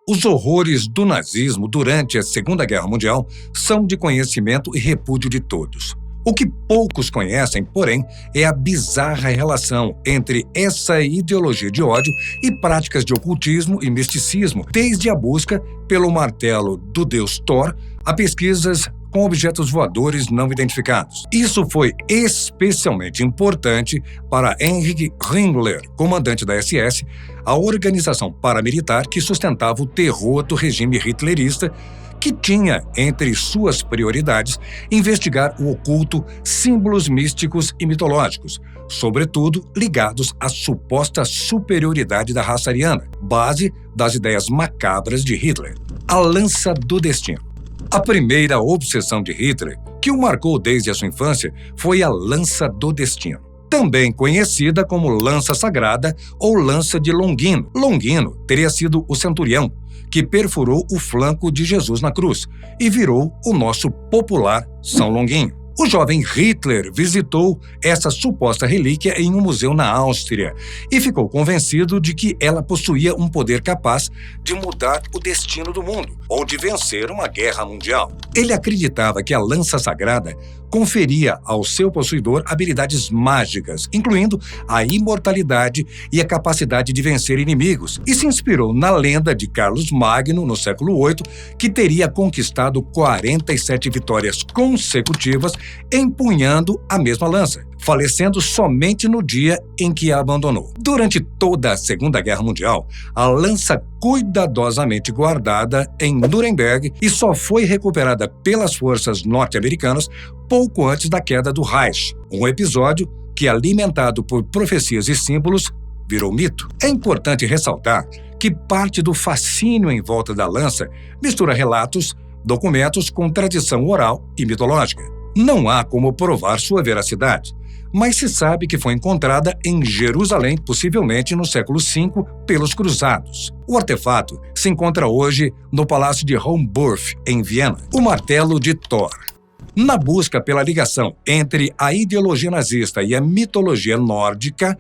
Os horrores do nazismo durante a Segunda Guerra Mundial são de conhecimento e repúdio de todos. O que poucos conhecem, porém, é a bizarra relação entre essa ideologia de ódio e práticas de ocultismo e misticismo, desde a busca pelo martelo do deus Thor a pesquisas com objetos voadores não identificados. Isso foi especialmente importante para Heinrich Himmler, comandante da SS, a organização paramilitar que sustentava o terror do regime hitlerista, que tinha entre suas prioridades investigar o oculto, símbolos místicos e mitológicos, sobretudo ligados à suposta superioridade da raça ariana, base das ideias macabras de Hitler. A lança do destino. A primeira obsessão de Hitler, que o marcou desde a sua infância, foi a lança do destino, também conhecida como lança sagrada ou lança de Longino. Longino teria sido o centurião que perfurou o flanco de Jesus na cruz e virou o nosso popular São Longuinho. O jovem Hitler visitou essa suposta relíquia em um museu na Áustria e ficou convencido de que ela possuía um poder capaz de mudar o destino do mundo ou de vencer uma guerra mundial. Ele acreditava que a lança sagrada conferia ao seu possuidor habilidades mágicas, incluindo a imortalidade e a capacidade de vencer inimigos, e se inspirou na lenda de Carlos Magno, no século VIII, que teria conquistado 47 vitórias consecutivas empunhando a mesma lança, falecendo somente no dia em que a abandonou. Durante toda a Segunda Guerra Mundial, a lança cuidadosamente guardada em Nuremberg e só foi recuperada pelas forças norte-americanas pouco antes da queda do Reich, um episódio que, alimentado por profecias e símbolos, virou mito. É importante ressaltar que parte do fascínio em volta da lança mistura relatos, documentos com tradição oral e mitológica. Não há como provar sua veracidade, mas se sabe que foi encontrada em Jerusalém, possivelmente no século V, pelos cruzados. O artefato se encontra hoje no Palácio de Homburg, em Viena. O martelo de Thor. Na busca pela ligação entre a ideologia nazista e a mitologia nórdica,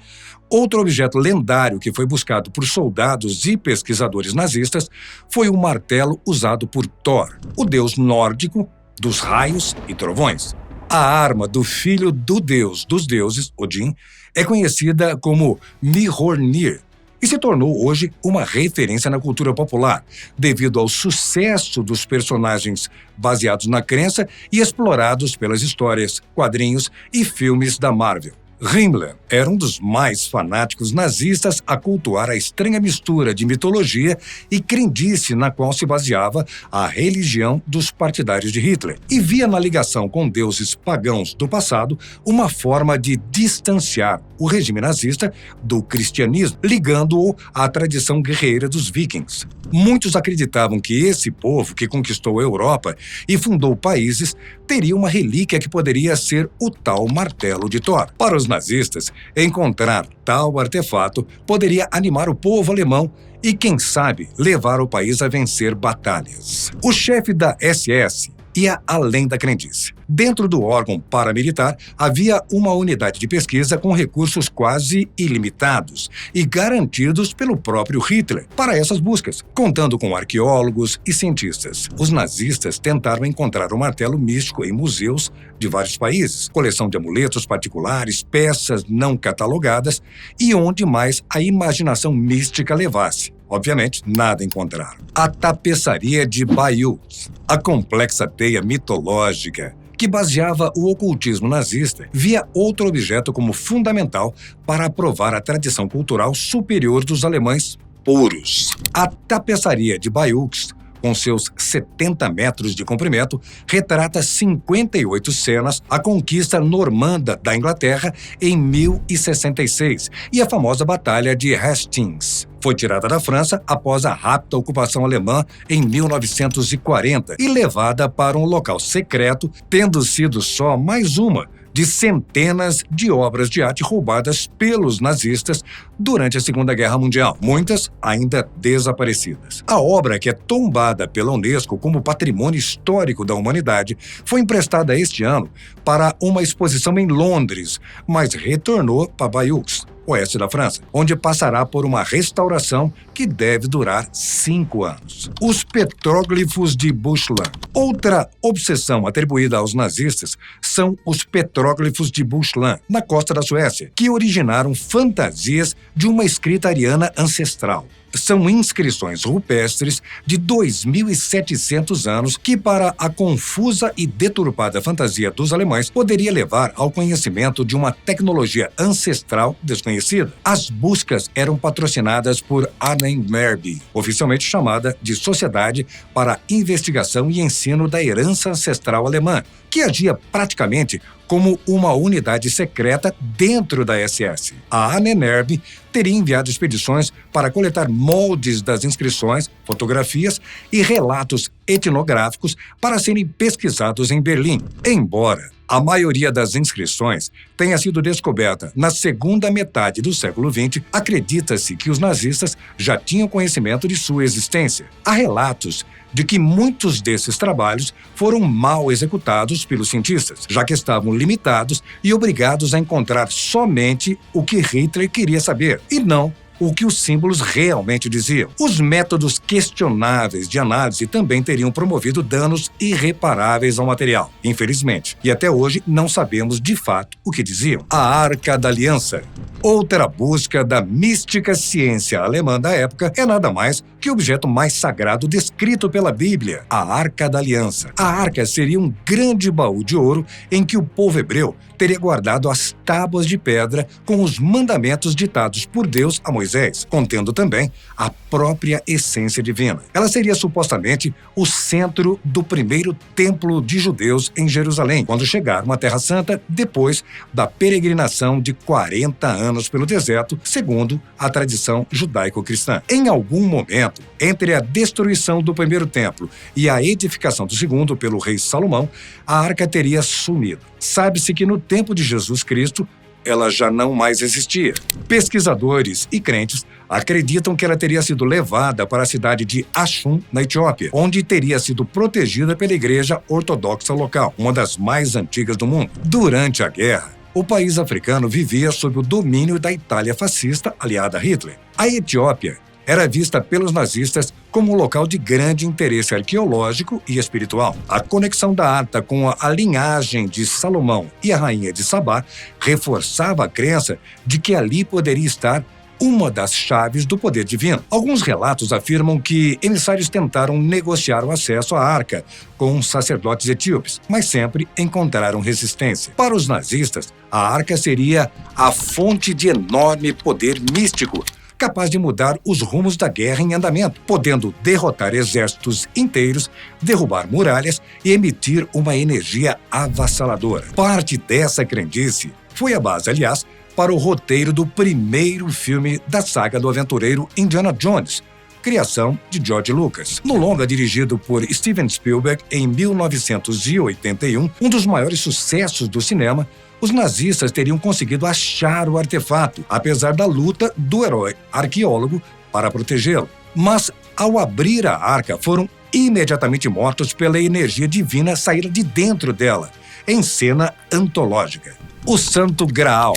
outro objeto lendário que foi buscado por soldados e pesquisadores nazistas foi o martelo usado por Thor, o deus nórdico dos raios e trovões. A arma do filho do deus dos deuses, Odin, é conhecida como Mjolnir e se tornou hoje uma referência na cultura popular, devido ao sucesso dos personagens baseados na crença e explorados pelas histórias, quadrinhos e filmes da Marvel. Himmler era um dos mais fanáticos nazistas a cultuar a estranha mistura de mitologia e crendice na qual se baseava a religião dos partidários de Hitler, e via na ligação com deuses pagãos do passado uma forma de distanciar o regime nazista do cristianismo, ligando-o à tradição guerreira dos vikings. Muitos acreditavam que esse povo que conquistou a Europa e fundou países teria uma relíquia que poderia ser o tal martelo de Thor. Para os nazistas, encontrar tal artefato poderia animar o povo alemão e, quem sabe, levar o país a vencer batalhas. O chefe da SS ia além da crendice. Dentro do órgão paramilitar, havia uma unidade de pesquisa com recursos quase ilimitados e garantidos pelo próprio Hitler para essas buscas, contando com arqueólogos e cientistas. Os nazistas tentaram encontrar o martelo místico em museus de vários países, coleção de amuletos particulares, peças não catalogadas e onde mais a imaginação mística levasse. Obviamente, nada encontraram. A tapeçaria de Bayeux, a complexa teia mitológica que baseava o ocultismo nazista, via outro objeto como fundamental para provar a tradição cultural superior dos alemães puros. A tapeçaria de Bayeux, com seus 70 metros de comprimento, retrata 58 cenas, a conquista normanda da Inglaterra em 1066 e a famosa Batalha de Hastings. Foi tirada da França após a rápida ocupação alemã em 1940 e levada para um local secreto, tendo sido só mais uma de centenas de obras de arte roubadas pelos nazistas durante a Segunda Guerra Mundial, muitas ainda desaparecidas. A obra, que é tombada pela Unesco como Patrimônio Histórico da Humanidade, foi emprestada este ano para uma exposição em Londres, mas retornou para Bayeux. oeste da França, onde passará por uma restauração que deve durar 5 anos. Os petróglifos de Bushland. Outra obsessão atribuída aos nazistas são os petróglifos de Bushland, na costa da Suécia, que originaram fantasias de uma escrita ariana ancestral. São inscrições rupestres de 2.700 anos que, para a confusa e deturpada fantasia dos alemães, poderia levar ao conhecimento de uma tecnologia ancestral desconhecida. As buscas eram patrocinadas por Ahnenerbe, oficialmente chamada de Sociedade para a Investigação e Ensino da Herança Ancestral Alemã, que agia praticamente como uma unidade secreta dentro da SS. A Ahnenerbe teria enviado expedições para coletar moldes das inscrições, fotografias e relatos etnográficos para serem pesquisados em Berlim. Embora a maioria das inscrições tenha sido descoberta na segunda metade do século XX, acredita-se que os nazistas já tinham conhecimento de sua existência. Há relatos de que muitos desses trabalhos foram mal executados pelos cientistas, já que estavam limitados e obrigados a encontrar somente o que Hitler queria saber, e não o que os símbolos realmente diziam. Os métodos questionáveis de análise também teriam promovido danos irreparáveis ao material, infelizmente, e até hoje não sabemos de fato o que diziam. A Arca da Aliança. Outra busca da mística ciência alemã da época é nada mais que o objeto mais sagrado descrito pela Bíblia, a Arca da Aliança. A arca seria um grande baú de ouro em que o povo hebreu teria guardado as tábuas de pedra com os mandamentos ditados por Deus a Moisés, contendo também a própria essência divina. Ela seria supostamente o centro do primeiro templo de judeus em Jerusalém, quando chegaram à Terra Santa depois da peregrinação de 40 anos pelo deserto, segundo a tradição judaico-cristã. Em algum momento, entre a destruição do primeiro templo e a edificação do segundo pelo rei Salomão, a arca teria sumido. Sabe-se que no tempo de Jesus Cristo, ela já não mais existia. Pesquisadores e crentes acreditam que ela teria sido levada para a cidade de Axum, na Etiópia, onde teria sido protegida pela igreja ortodoxa local, uma das mais antigas do mundo. Durante a guerra, o país africano vivia sob o domínio da Itália fascista aliada a Hitler. A Etiópia era vista pelos nazistas como um local de grande interesse arqueológico e espiritual. A conexão da arca com a linhagem de Salomão e a rainha de Sabá reforçava a crença de que ali poderia estar uma das chaves do poder divino. Alguns relatos afirmam que emissários tentaram negociar o acesso à arca com sacerdotes etíopes, mas sempre encontraram resistência. Para os nazistas, a arca seria a fonte de enorme poder místico, capaz de mudar os rumos da guerra em andamento, podendo derrotar exércitos inteiros, derrubar muralhas e emitir uma energia avassaladora. Parte dessa crendice foi a base, aliás, para o roteiro do primeiro filme da saga do aventureiro Indiana Jones, criação de George Lucas. No longa dirigido por Steven Spielberg em 1981, um dos maiores sucessos do cinema, os nazistas teriam conseguido achar o artefato, apesar da luta do herói arqueólogo para protegê-lo. Mas, ao abrir a arca, foram imediatamente mortos pela energia divina saída de dentro dela, em cena antológica. O Santo Graal,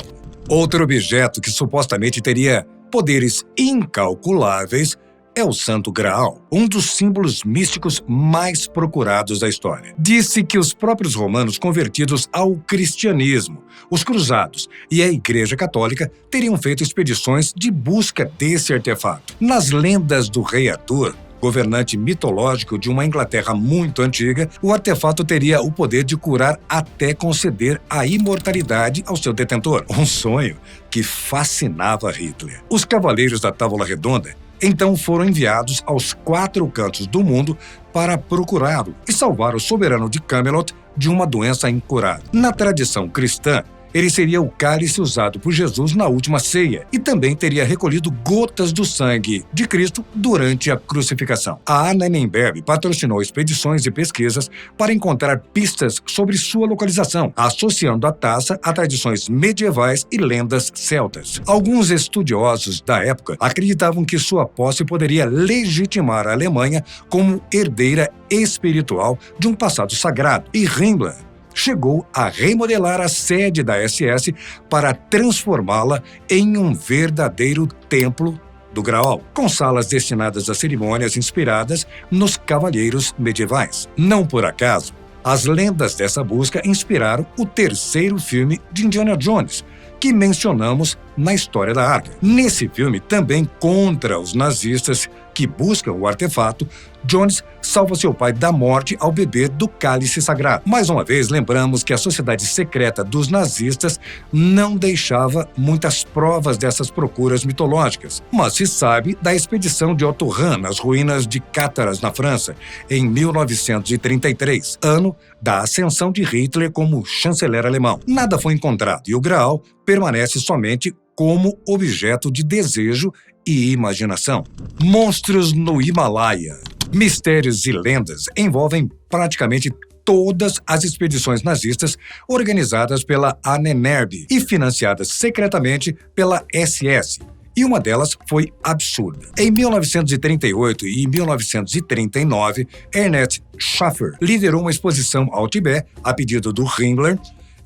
outro objeto que supostamente teria poderes incalculáveis, é o Santo Graal, um dos símbolos místicos mais procurados da história. Disse que os próprios romanos convertidos ao cristianismo, os cruzados e a Igreja Católica teriam feito expedições de busca desse artefato. Nas lendas do rei Arthur, governante mitológico de uma Inglaterra muito antiga, o artefato teria o poder de curar até conceder a imortalidade ao seu detentor, um sonho que fascinava Hitler. Os Cavaleiros da Távola Redonda então foram enviados aos 4 cantos do mundo para procurá-lo e salvar o soberano de Camelot de uma doença incurável. Na tradição cristã, ele seria o cálice usado por Jesus na última ceia e também teria recolhido gotas do sangue de Cristo durante a crucificação. A Ahnenerbe patrocinou expedições e pesquisas para encontrar pistas sobre sua localização, associando a taça a tradições medievais e lendas celtas. Alguns estudiosos da época acreditavam que sua posse poderia legitimar a Alemanha como herdeira espiritual de um passado sagrado, e Himmler chegou a remodelar a sede da SS para transformá-la em um verdadeiro templo do Graal, com salas destinadas a cerimônias inspiradas nos cavalheiros medievais. Não por acaso, as lendas dessa busca inspiraram o terceiro filme de Indiana Jones, que mencionamos na história da Arca. Nesse filme, também contra os nazistas que buscam o artefato, Jones salva seu pai da morte ao beber do cálice sagrado. Mais uma vez, lembramos que a sociedade secreta dos nazistas não deixava muitas provas dessas procuras mitológicas, mas se sabe da expedição de Otto Hahn nas ruínas de Cátaras, na França, em 1933, ano da ascensão de Hitler como chanceler alemão. Nada foi encontrado e o Graal permanece somente como objeto de desejo e imaginação. Monstros no Himalaia. Mistérios e lendas envolvem praticamente todas as expedições nazistas organizadas pela Ahnenerbe e financiadas secretamente pela SS. E uma delas foi absurda. Em 1938 e 1939, Ernest Schaffer liderou uma exposição ao Tibete, a pedido do Himmler,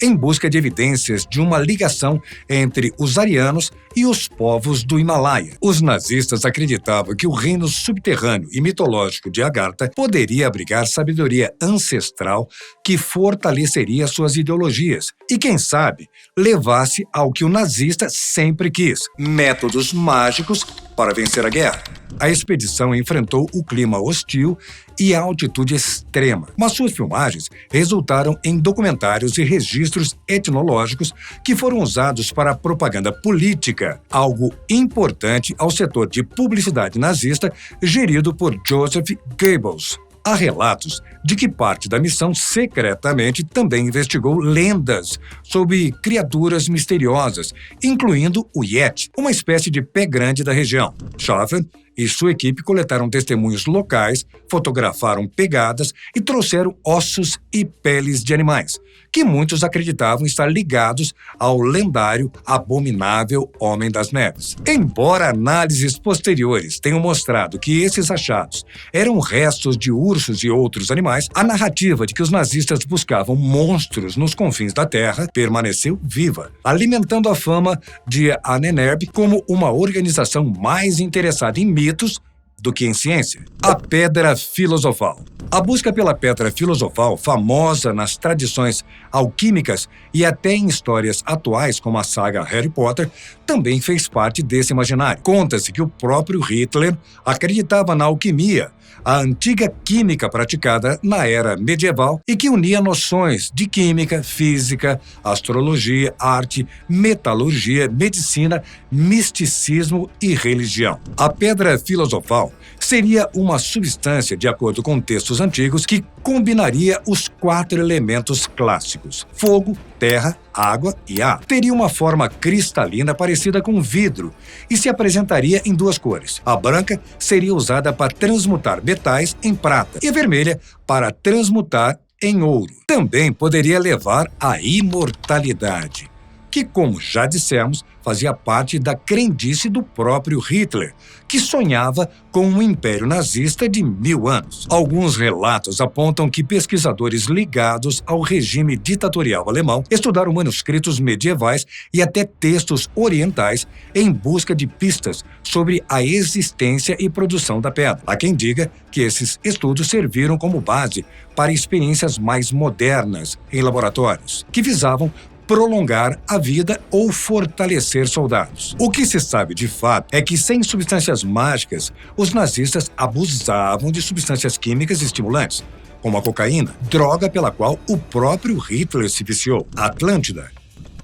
em busca de evidências de uma ligação entre os arianos e os povos do Himalaia. Os nazistas acreditavam que o reino subterrâneo e mitológico de Agartha poderia abrigar sabedoria ancestral que fortaleceria suas ideologias e, quem sabe, levasse ao que o nazista sempre quis: métodos mágicos para vencer a guerra. A expedição enfrentou o clima hostil e a altitude extrema, mas suas filmagens resultaram em documentários e registros etnológicos que foram usados para a propaganda política, algo importante ao setor de publicidade nazista gerido por Joseph Goebbels. Há relatos de que parte da missão secretamente também investigou lendas sobre criaturas misteriosas, incluindo o Yeti, uma espécie de pé grande da região. Schaffer e sua equipe coletaram testemunhos locais, fotografaram pegadas e trouxeram ossos e peles de animais, que muitos acreditavam estar ligados ao lendário abominável Homem das Neves. Embora análises posteriores tenham mostrado que esses achados eram restos de ursos e outros animais, a narrativa de que os nazistas buscavam monstros nos confins da Terra permaneceu viva, alimentando a fama de Ahnenerbe como uma organização mais interessada em mitos do que em ciência. A Pedra Filosofal. A busca pela Pedra Filosofal, famosa nas tradições alquímicas e até em histórias atuais como a saga Harry Potter, também fez parte desse imaginário. Conta-se que o próprio Hitler acreditava na alquimia, a antiga química praticada na era medieval e que unia noções de química, física, astrologia, arte, metalurgia, medicina, misticismo e religião. A Pedra Filosofal seria uma substância, de acordo com textos antigos, que combinaria os 4 elementos clássicos: fogo, terra, água e ar. Teria uma forma cristalina parecida com vidro e se apresentaria em 2 cores. A branca seria usada para transmutar metais em prata e a vermelha para transmutar em ouro. Também poderia levar à imortalidade, que, como já dissemos, fazia parte da crendice do próprio Hitler, que sonhava com um império nazista de 1000 anos. Alguns relatos apontam que pesquisadores ligados ao regime ditatorial alemão estudaram manuscritos medievais e até textos orientais em busca de pistas sobre a existência e produção da pedra. Há quem diga que esses estudos serviram como base para experiências mais modernas em laboratórios, que visavam prolongar a vida ou fortalecer soldados. O que se sabe de fato é que, sem substâncias mágicas, os nazistas abusavam de substâncias químicas estimulantes, como a cocaína, droga pela qual o próprio Hitler se viciou. Atlântida.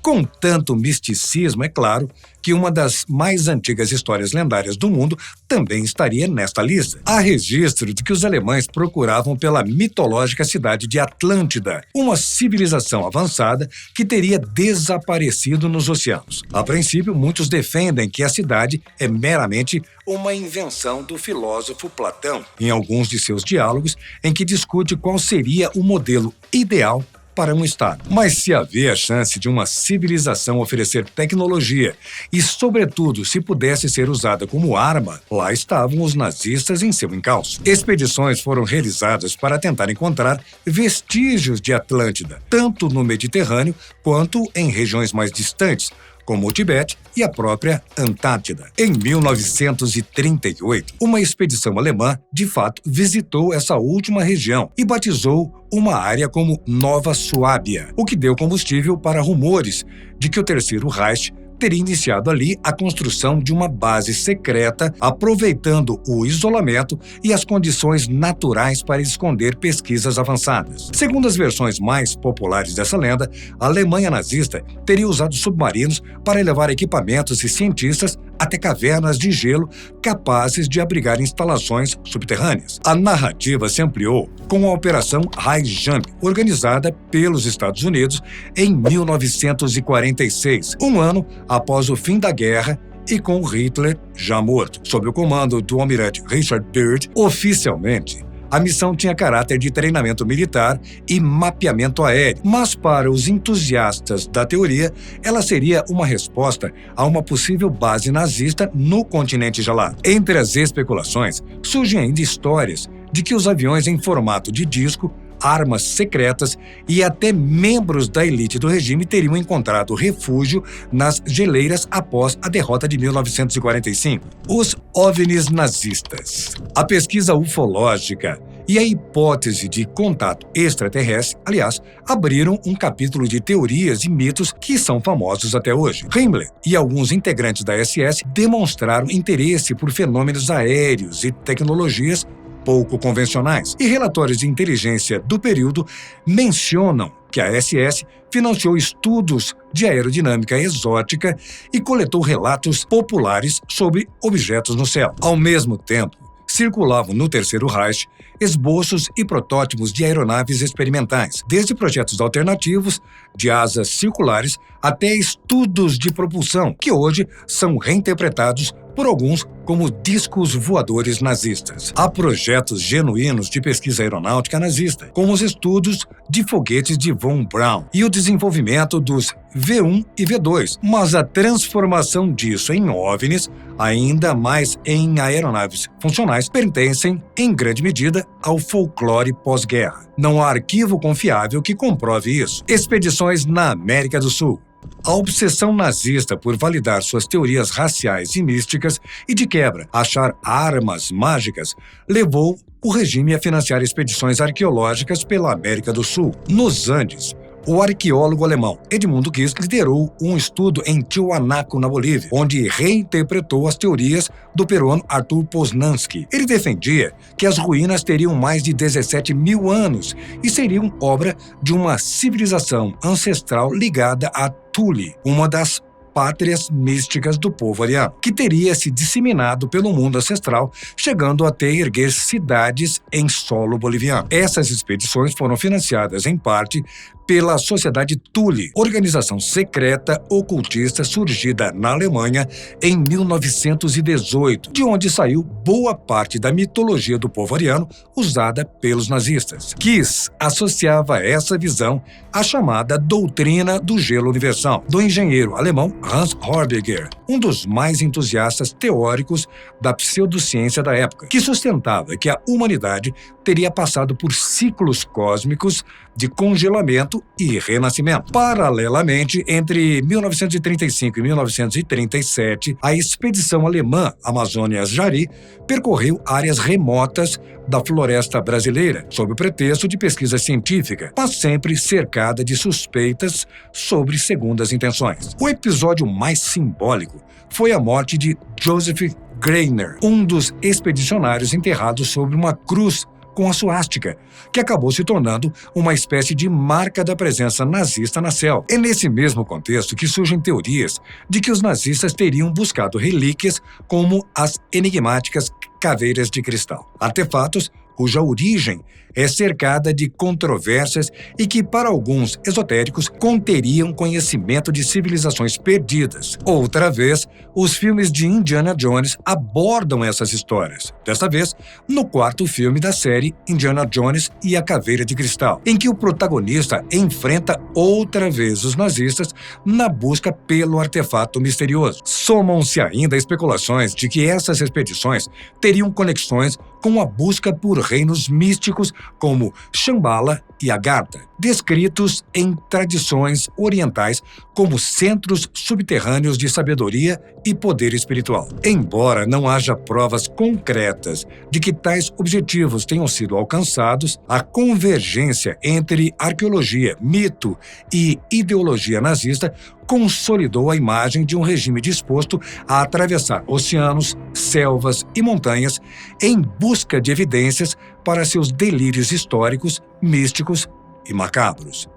Com tanto misticismo, é claro que uma das mais antigas histórias lendárias do mundo também estaria nesta lista. Há registro de que os alemães procuravam pela mitológica cidade de Atlântida, uma civilização avançada que teria desaparecido nos oceanos. A princípio, muitos defendem que a cidade é meramente uma invenção do filósofo Platão, em alguns de seus diálogos, em que discute qual seria o modelo ideal para um Estado. Mas se havia a chance de uma civilização oferecer tecnologia e, sobretudo, se pudesse ser usada como arma, lá estavam os nazistas em seu encalço. Expedições foram realizadas para tentar encontrar vestígios de Atlântida, tanto no Mediterrâneo quanto em regiões mais distantes, como o Tibete e a própria Antártida. Em 1938, uma expedição alemã, de fato, visitou essa última região e batizou uma área como Nova Suábia, o que deu combustível para rumores de que o Terceiro Reich teria iniciado ali a construção de uma base secreta, aproveitando o isolamento e as condições naturais para esconder pesquisas avançadas. Segundo as versões mais populares dessa lenda, a Alemanha nazista teria usado submarinos para levar equipamentos e cientistas até cavernas de gelo capazes de abrigar instalações subterrâneas. A narrativa se ampliou com a Operação High Jump, organizada pelos Estados Unidos em 1946, um ano após o fim da guerra e com Hitler já morto. Sob o comando do almirante Richard Byrd, oficialmente, a missão tinha caráter de treinamento militar e mapeamento aéreo, mas para os entusiastas da teoria, ela seria uma resposta a uma possível base nazista no continente gelado. Entre as especulações, surgem ainda histórias de que os aviões em formato de disco, armas secretas e até membros da elite do regime teriam encontrado refúgio nas geleiras após a derrota de 1945. Os OVNIs nazistas. A pesquisa ufológica e a hipótese de contato extraterrestre, aliás, abriram um capítulo de teorias e mitos que são famosos até hoje. Himmler e alguns integrantes da SS demonstraram interesse por fenômenos aéreos e tecnologias pouco convencionais, e relatórios de inteligência do período mencionam que a SS financiou estudos de aerodinâmica exótica e coletou relatos populares sobre objetos no céu. Ao mesmo tempo, circulavam no Terceiro Reich esboços e protótipos de aeronaves experimentais, desde projetos alternativos de asas circulares até estudos de propulsão, que hoje são reinterpretados por alguns como discos voadores nazistas. Há projetos genuínos de pesquisa aeronáutica nazista, como os estudos de foguetes de von Braun e o desenvolvimento dos V-1 e V-2, mas a transformação disso em OVNIs, ainda mais em aeronaves funcionais, pertencem, em grande medida, ao folclore pós-guerra. Não há arquivo confiável que comprove isso. Expedições na América do Sul. A obsessão nazista por validar suas teorias raciais e místicas e, de quebra, achar armas mágicas, levou o regime a financiar expedições arqueológicas pela América do Sul. Nos Andes, o arqueólogo alemão Edmundo Kiss liderou um estudo em Tiwanaku, na Bolívia, onde reinterpretou as teorias do peruano Arthur Poznansky. Ele defendia que as ruínas teriam mais de 17 mil anos e seriam obra de uma civilização ancestral ligada a Thule, uma das pátrias místicas do povo ariano, que teria se disseminado pelo mundo ancestral, chegando até erguer cidades em solo boliviano. Essas expedições foram financiadas, em parte, pela Sociedade Thule, organização secreta ocultista surgida na Alemanha em 1918, de onde saiu boa parte da mitologia do povo ariano usada pelos nazistas. Kiss associava essa visão à chamada doutrina do gelo universal, do engenheiro alemão Hans Horbiger, um dos mais entusiastas teóricos da pseudociência da época, que sustentava que a humanidade teria passado por ciclos cósmicos de congelamento e renascimento. Paralelamente, entre 1935 e 1937, a expedição alemã Amazônia-Jari percorreu áreas remotas da floresta brasileira, sob o pretexto de pesquisa científica, mas sempre cercada de suspeitas sobre segundas intenções. O episódio mais simbólico foi a morte de Joseph Greiner, um dos expedicionários enterrados sobre uma cruz com a suástica, que acabou se tornando uma espécie de marca da presença nazista na selva. É nesse mesmo contexto que surgem teorias de que os nazistas teriam buscado relíquias como as enigmáticas caveiras de cristal, artefatos cuja origem é cercada de controvérsias e que, para alguns esotéricos, conteriam conhecimento de civilizações perdidas. Outra vez, os filmes de Indiana Jones abordam essas histórias. Desta vez, no quarto filme da série Indiana Jones e a Caveira de Cristal, em que o protagonista enfrenta outra vez os nazistas na busca pelo artefato misterioso. Somam-se ainda especulações de que essas expedições teriam conexões com a busca por reinos místicos como Shambhala e Agartha, descritos em tradições orientais como centros subterrâneos de sabedoria e poder espiritual. Embora não haja provas concretas de que tais objetivos tenham sido alcançados, a convergência entre arqueologia, mito e ideologia nazista consolidou a imagem de um regime disposto a atravessar oceanos, selvas e montanhas em busca de evidências para seus delírios históricos, místicos e macabros.